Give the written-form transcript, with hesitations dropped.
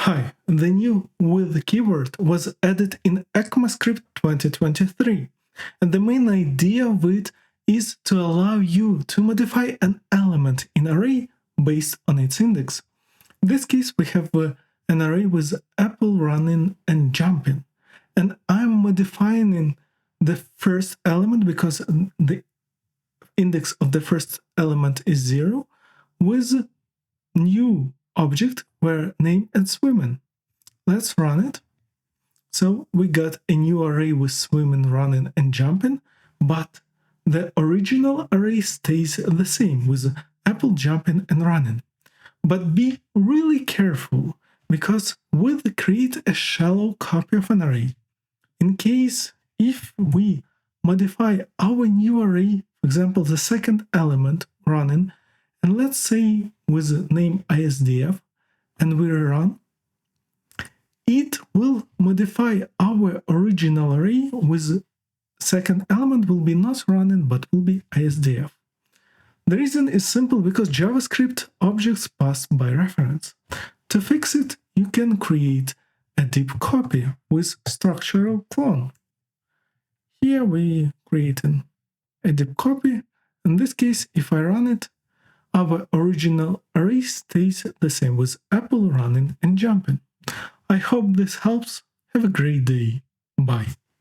Hi, the new with keyword was added in ECMAScript 2023, and the main idea of it is to allow you to modify an element in array based on its index. In this case, we have an array with apple running and jumping, and I'm modifying the first element because the index of the first element is 0 with new object where name and swimming. Let's run it. So we got a new array with swimming, running, and jumping, but the original array stays the same with apple jumping and running. But be really careful because we'll create a shallow copy of an array. In case if we modify our new array, for example, the second element running, and let's say with name ISDF, and we run, it will modify our original array with second element will be not running but will be ISDF. The reason is simple because JavaScript objects pass by reference. To fix it, you can create a deep copy with structural clone. Here we creating a deep copy. In this case, if I run it, our original array stays the same with apple running and jumping. I hope this helps. Have a great day. Bye.